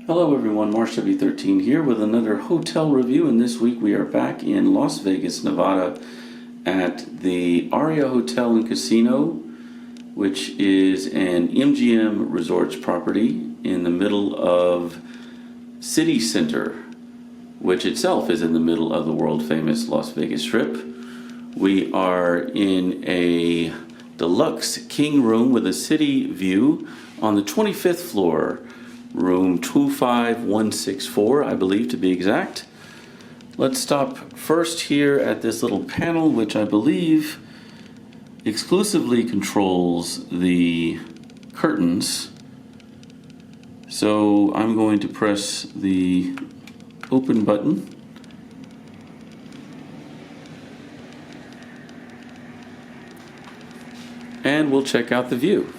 Hello everyone, MarshW13 here with another hotel review, and this week we are back in Las Vegas, Nevada at the Aria Hotel and Casino, which is an MGM Resorts property in the middle of City Center, which itself is in the middle of the world-famous Las Vegas Strip. We are in a deluxe king room with a city view on the 25th floor. Room 25164, I believe, to be exact. Let's stop first here at this little panel, which I believe exclusively controls the curtains. So I'm going to press the open button. And we'll check out the view.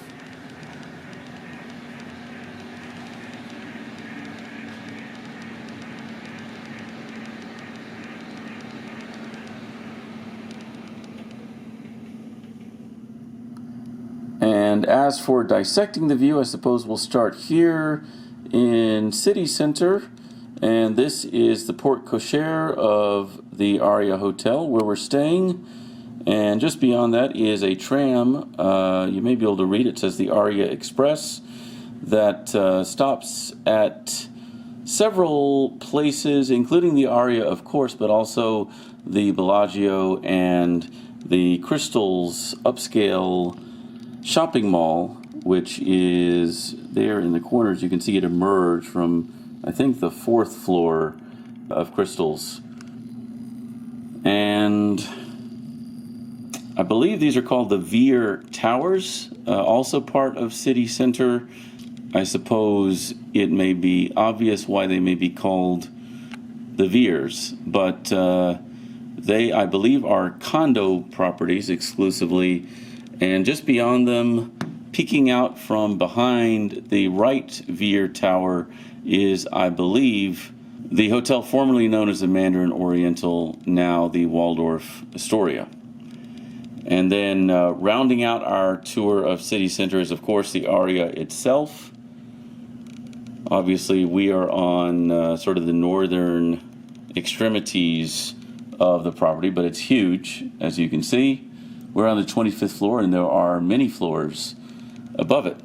And as for dissecting the view, I suppose we'll start here in City Center. And this is the porte cochere of the Aria Hotel where we're staying. And just beyond that is a tram. You may be able to read it. It says the Aria Express that stops at several places, including the Aria, of course, but also the Bellagio and the Crystals upscale shopping mall, which is there in the corners. You can see it emerge from, I think, the 4th floor of Crystals. And I believe these are called the Veer Towers, also part of City Center. I suppose it may be obvious why they may be called the Veers, but they, I believe, are condo properties exclusively. And just beyond them, peeking out from behind the right Veer Tower is, I believe, the hotel formerly known as the Mandarin Oriental, now the Waldorf Astoria. And then rounding out our tour of City Center is, of course, the Aria itself. Obviously, we are on sort of the northern extremities of the property, but it's huge, as you can see. We're on the 25th floor, and there are many floors above it.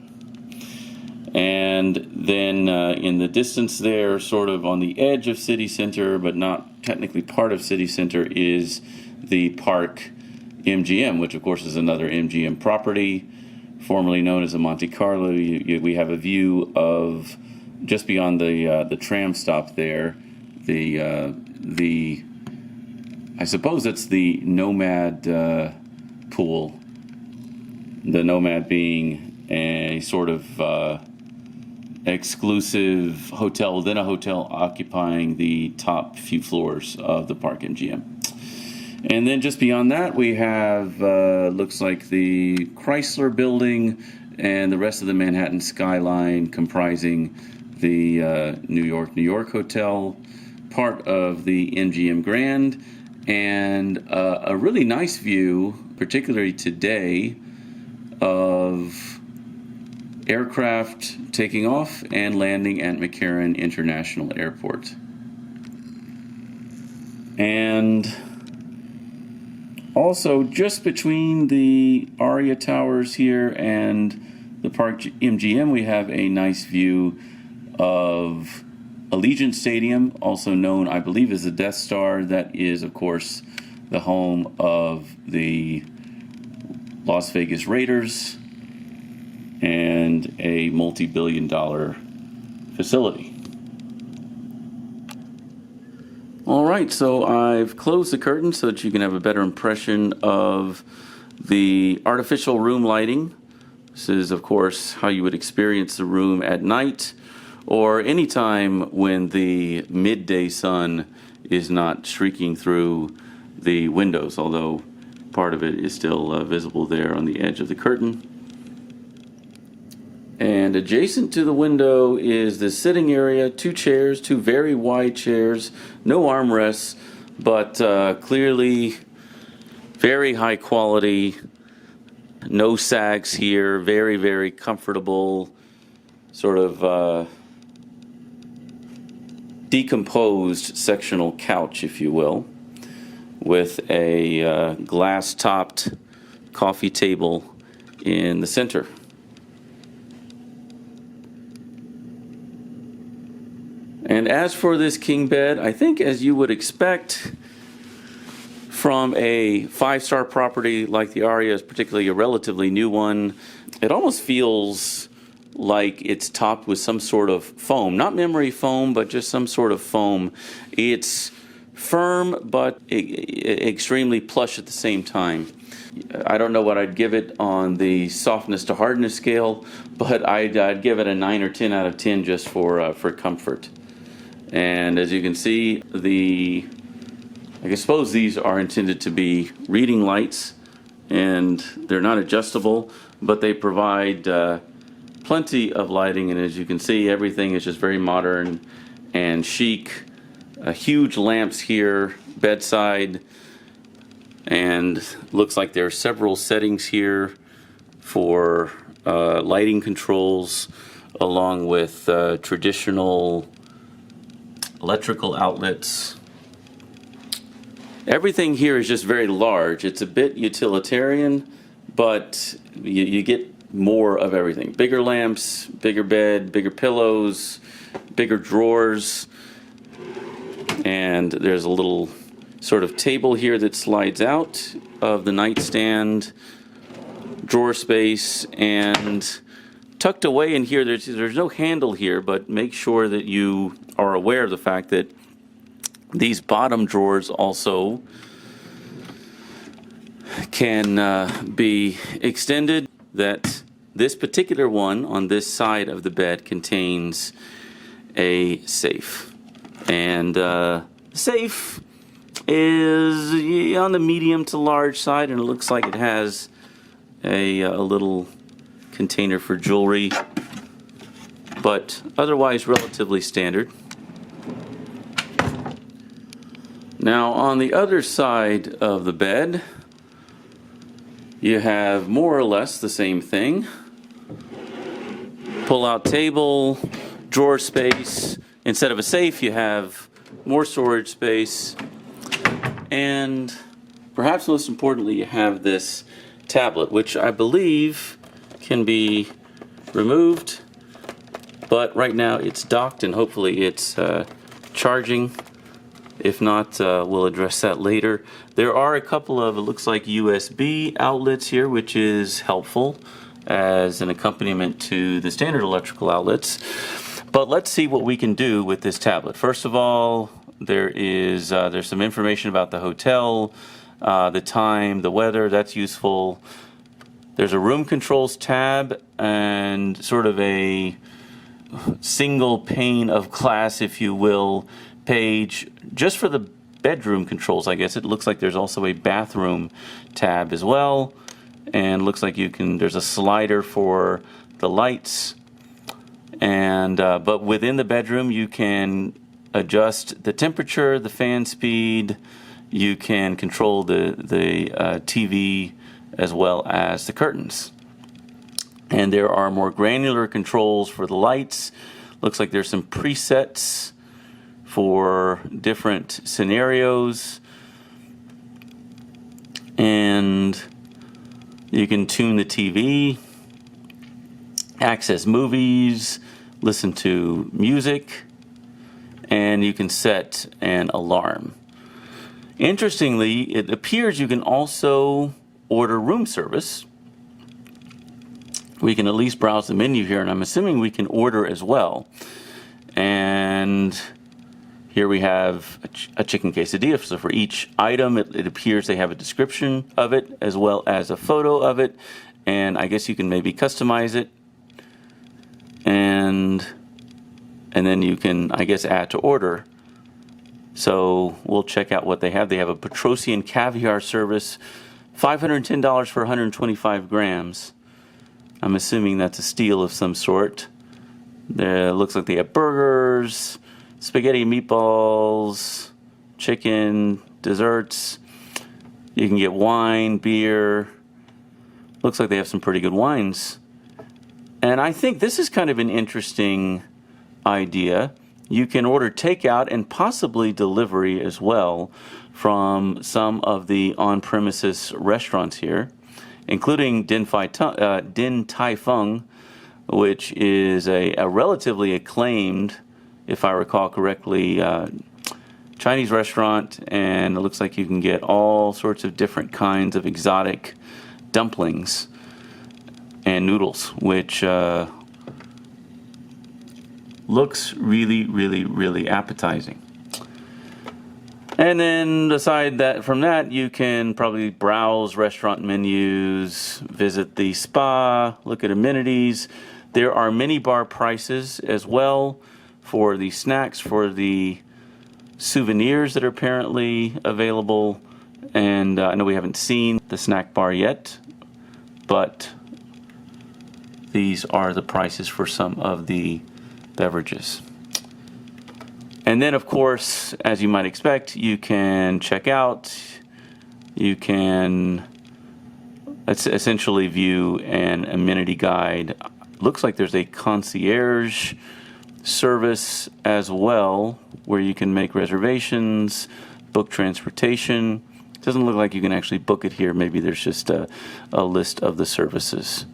And then in the distance there, sort of on the edge of City Center, but not technically part of City Center, is the Park MGM, which of course is another MGM property, formerly known as the Monte Carlo. We have a view of, just beyond the tram stop there, I suppose it's the Nomad pool. The Nomad being a sort of exclusive hotel within a hotel occupying the top few floors of the Park MGM. And then just beyond that we have looks like the Chrysler building and the rest of the Manhattan skyline comprising the New York Hotel, part of the MGM Grand, and a really nice view, particularly today, of aircraft taking off and landing at McCarran International Airport. And also, just between the Aria Towers here and the Park MGM, we have a nice view of Allegiant Stadium, also known, I believe, as the Death Star. That is, of course, the home of the Las Vegas Raiders and a multi-billion-dollar facility. All right, so I've closed the curtain so that you can have a better impression of the artificial room lighting. This is, of course, how you would experience the room at night or any time when the midday sun is not streaking through the windows, although part of it is still visible there on the edge of the curtain. And adjacent to the window is the sitting area, 2 chairs, 2 very wide chairs, no armrests, but clearly very high quality, no sags here, very, very comfortable, sort of decomposed sectional couch, if you will, with a glass-topped coffee table in the center. And as for this king bed, I think, as you would expect from a 5-star property like the Aria, is particularly a relatively new one, it almost feels like it's topped with some sort of foam. Not memory foam, but just some sort of foam. It's firm, but extremely plush at the same time. I don't know what I'd give it on the softness to hardness scale, but I'd give it a 9 or 10 out of 10 just for comfort. And as you can see, I suppose these are intended to be reading lights, and they're not adjustable, but they provide plenty of lighting. And as you can see, everything is just very modern and chic. Huge lamps here, bedside, and looks like there are several settings here for lighting controls, along with traditional electrical outlets. Everything here is just very large. It's a bit utilitarian, but you get more of everything. Bigger lamps, bigger bed, bigger pillows, bigger drawers, and there's a little sort of table here that slides out of the nightstand, drawer space, and tucked away in here, there's no handle here, but make sure that you are aware of the fact that these bottom drawers also can be extended, that this particular one on this side of the bed contains a safe. And the safe is on the medium to large side, and it looks like it has a little container for jewelry, but otherwise relatively standard. Now on the other side of the bed, you have more or less the same thing. Pull-out table, drawer space. Instead of a safe, you have more storage space. And perhaps most importantly, you have this tablet, which I believe can be removed, but right now it's docked, and hopefully it's charging. If not, we'll address that later. There are a couple of, it looks like, USB outlets here, which is helpful as an accompaniment to the standard electrical outlets. But let's see what we can do with this tablet. First of all, there's some information about the hotel, the time, the weather. That's useful. There's a room controls tab and sort of a single pane of glass, if you will, page just for the bedroom controls, I guess. It looks like there's also a bathroom tab as well, and looks like there's a slider for the lights, and but within the bedroom you can adjust the temperature, the fan speed, you can control the TV as well as the curtains. And there are more granular controls for the lights. Looks like there's some presets for different scenarios, and you can tune the TV, access movies, listen to music, and you can set an alarm. Interestingly, it appears you can also order room service. We can at least browse the menu here, and I'm assuming we can order as well. And here we have a chicken quesadilla. So for each item, it appears they have a description of it as well as a photo of it. And I guess you can maybe customize it. And then you can, I guess, add to order. So we'll check out what they have. They have a Petrosian caviar service, $510 for 125 grams. I'm assuming that's a steal of some sort. There looks like they have burgers, spaghetti and meatballs, chicken, desserts. You can get wine, beer. Looks like they have some pretty good wines. And I think this is kind of an interesting idea. You can order takeout and possibly delivery as well from some of the on-premises restaurants here, including Din Tai Fung, which is a relatively acclaimed, if I recall correctly, Chinese restaurant, and it looks like you can get all sorts of different kinds of exotic dumplings and noodles, which looks really appetizing. And then aside from that, you can probably browse restaurant menus, visit the spa, look at amenities. There are minibar prices as well for the snacks, for the souvenirs that are apparently available. And I know we haven't seen the snack bar yet, but these are the prices for some of the beverages. And then, of course, as you might expect, you can check out, you can essentially view an amenity guide. Looks like there's a concierge service as well, where you can make reservations, book transportation. It doesn't look like you can actually book it here. Maybe there's just a list of the services.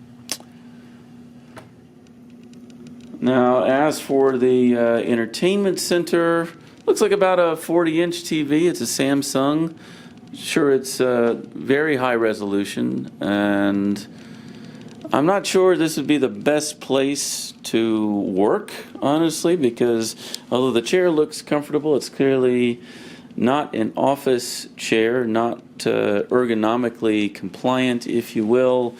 Now, as for the entertainment center, looks like about a 40-inch TV. It's a Samsung. Sure, it's very high resolution, and I'm not sure this would be the best place to work, honestly, because although the chair looks comfortable, it's clearly not an office chair, not ergonomically compliant, if you will.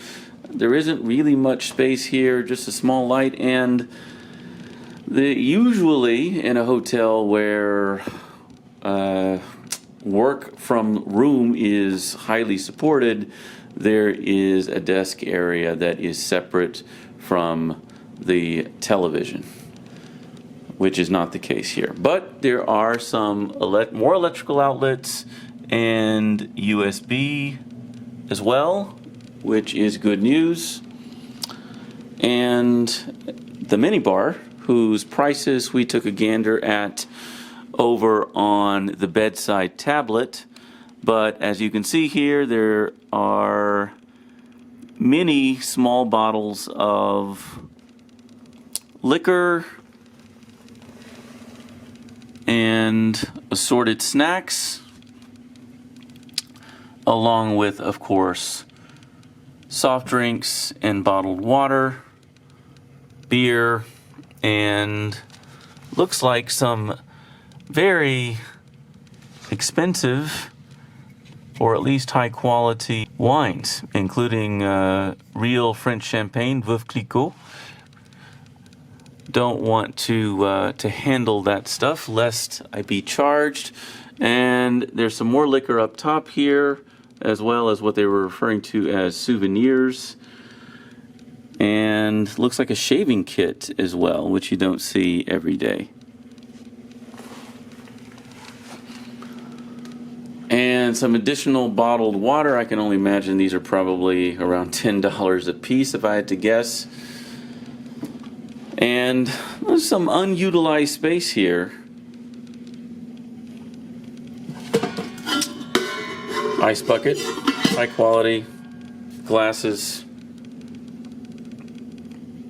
There isn't really much space here, just a small light, and usually in a hotel where work from room is highly supported, there is a desk area that is separate from the television, which is not the case here. But there are some more electrical outlets and USB as well, which is good news. And the minibar, whose prices we took a gander at over on the bedside tablet. But as you can see here, there are many small bottles of liquor and assorted snacks, along with, of course, soft drinks and bottled water, beer, and looks like some very expensive, or at least high quality wines, including real French champagne, Veuve Clicquot. Don't want to handle that stuff lest I be charged. And there's some more liquor up top here, as well as what they were referring to as souvenirs. And looks like a shaving kit as well, which you don't see every day. And some additional bottled water. I can only imagine these are probably around $10 a piece if I had to guess. And there's some unutilized space here. Ice bucket, high quality, glasses,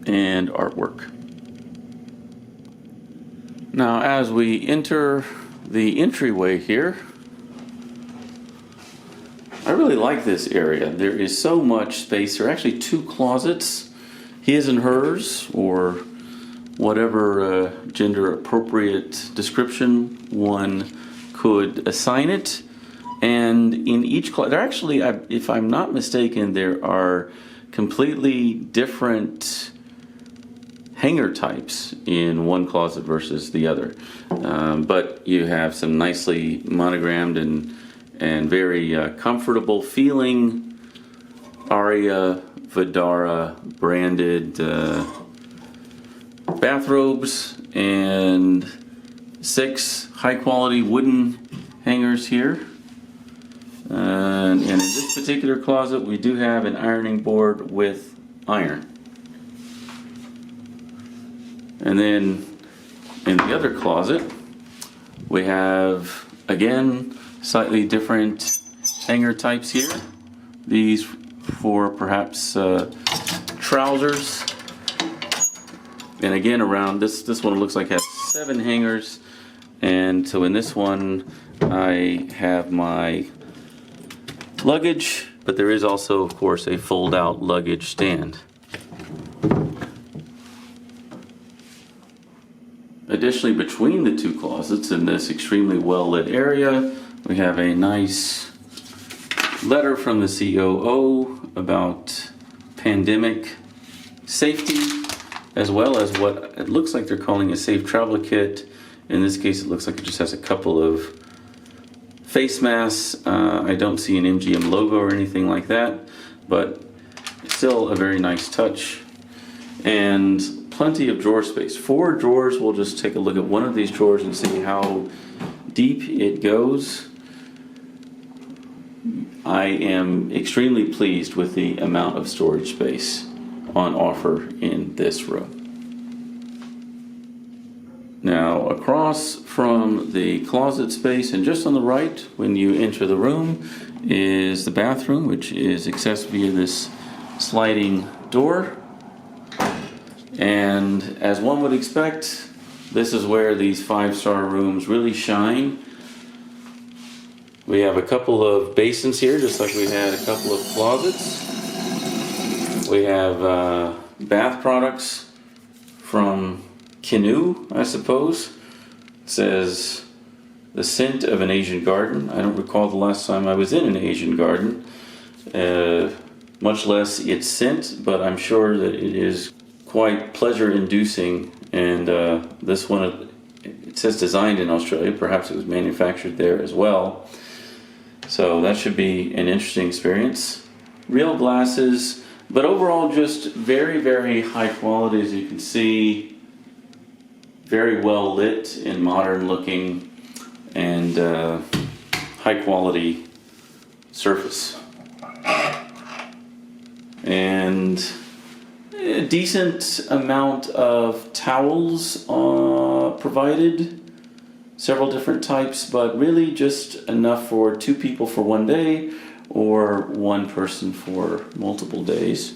and artwork. Now, as we enter the entryway here, I really like this area. There is so much space. There are actually two closets, his and hers, or whatever gender appropriate description one could assign it. And in each closet, there actually, if I'm not mistaken, there are completely different hanger types in one closet versus the other. But you have some nicely monogrammed and very comfortable feeling Aria Vidara branded bathrobes, and 6 high quality wooden hangers here. And in this particular closet, we do have an ironing board with iron. And then In the other closet, we have, again, slightly different hanger types here. These for perhaps trousers. And again, around this one looks like it has 7 hangers. And so in this one, I have my luggage, but there is also, of course, a fold-out luggage stand. Additionally, between the two closets in this extremely well-lit area, we have a nice letter from the COO about pandemic safety, as well as what it looks like they're calling a safe travel kit. In this case, it looks like it just has a couple of face masks. I don't see an MGM logo or anything like that, but still a very nice touch. And plenty of drawer space. 4 drawers. We'll just take a look at one of these drawers and see how deep it goes. I am extremely pleased with the amount of storage space on offer in this room. Now, across from the closet space and just on the right when you enter the room is the bathroom, which is accessed via this sliding door. And as one would expect, this is where these 5-star rooms really shine. We have a couple of basins here, just like we had a couple of closets. We have bath products from Canoe, I suppose. It says the scent of an Asian garden. I don't recall the last time I was in an Asian garden, much less its scent, but I'm sure that it is quite pleasure-inducing. And this one, it says designed in Australia. Perhaps it was manufactured there as well. So that should be an interesting experience. Real glasses, but overall just very, very high quality, as you can see. Very well lit and modern looking, and high quality surface. And a decent amount of towels provided. Several different types, but really just enough for 2 people for one day or 1 person for multiple days.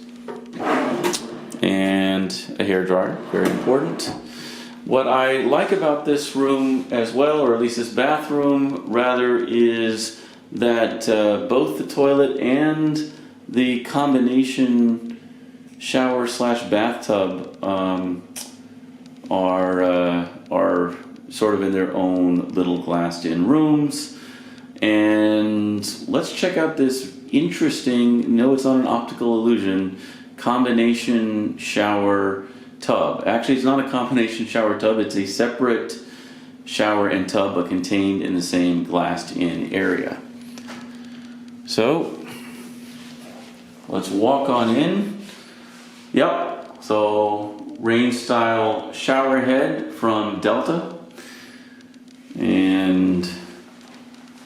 And a hairdryer, very important. What I like about this room as well, or at least this bathroom rather, is that both the toilet and the combination shower / bathtub are sort of in their own little glassed-in rooms. And let's check out this interesting, no, it's not an optical illusion, combination shower tub. Actually, it's not a combination shower tub, it's a separate shower and tub, but contained in the same glassed-in area. So, let's walk on in. Yep, so range-style shower head from Delta.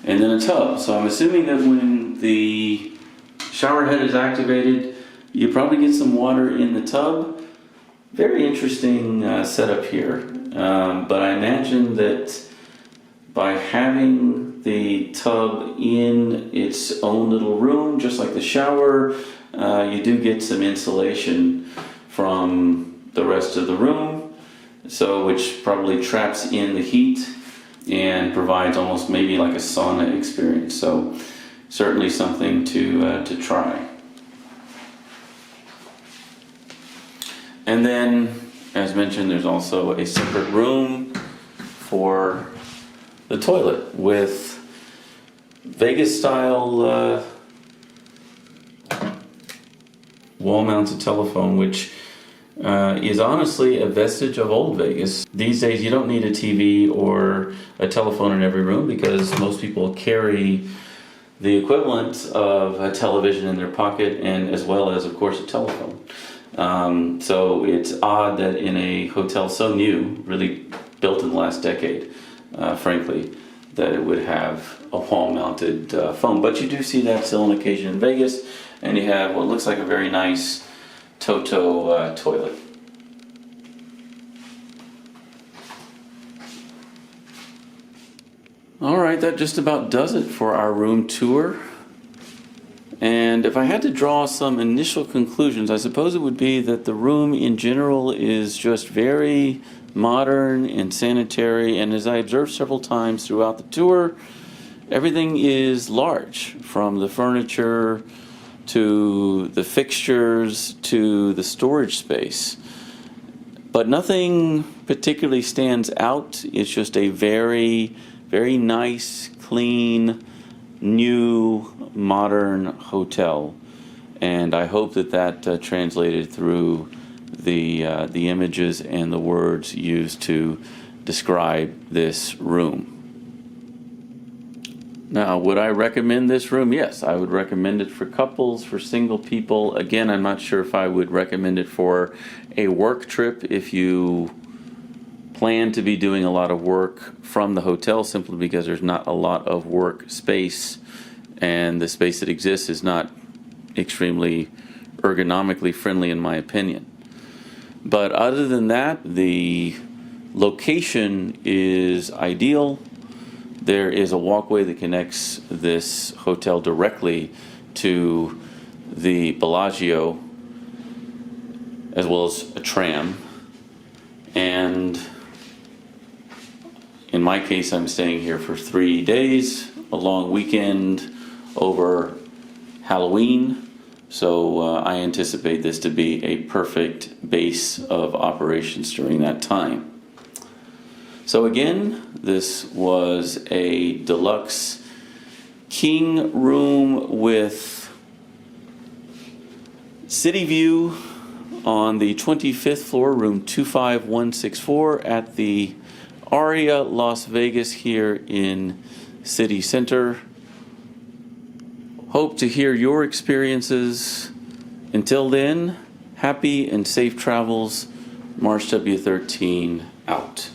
And then a tub. So I'm assuming that when the shower head is activated, you probably get some water in the tub. Very interesting setup here. But I imagine that by having the tub in its own little room, just like the shower, you do get some insulation from the rest of the room, so which probably traps in the heat and provides almost maybe like a sauna experience. So certainly something to try. And then, as mentioned, there's also a separate room for the toilet with Vegas-style wall-mounted telephone, which is honestly a vestige of old Vegas. These days you don't need a TV or a telephone in every room because most people carry the equivalent of a television in their pocket, and as well as, of course, a telephone. So it's odd that in a hotel so new, really built in the last decade, frankly, that it would have a wall-mounted phone. But you do see that still on occasion in Vegas, and you have what looks like a very nice Toto toilet. All right, that just about does it for our room tour. And if I had to draw some initial conclusions, I suppose it would be that the room in general is just very modern and sanitary. And as I observed several times throughout the tour, everything is large, from the furniture to the fixtures to the storage space. But nothing particularly stands out. It's just a very, very nice, clean, new, modern hotel. And I hope that that translated through the images and the words used to describe this room. Now, would I recommend this room? Yes, I would recommend it for couples, for single people. Again, I'm not sure if I would recommend it for a work trip if you plan to be doing a lot of work from the hotel, simply because there's not a lot of work space, and the space that exists is not extremely ergonomically friendly in my opinion. But other than that, the location is ideal. There is a walkway that connects this hotel directly to the Bellagio, as well as a tram. And in my case, I'm staying here for 3 days, a long weekend over Halloween. So I anticipate this to be a perfect base of operations during that time. So again, this was a deluxe king room with city view on the 25th floor, room 25164 at the Aria, Las Vegas here in City Center. Hope to hear your experiences. Until then, happy and safe travels. March W13 out.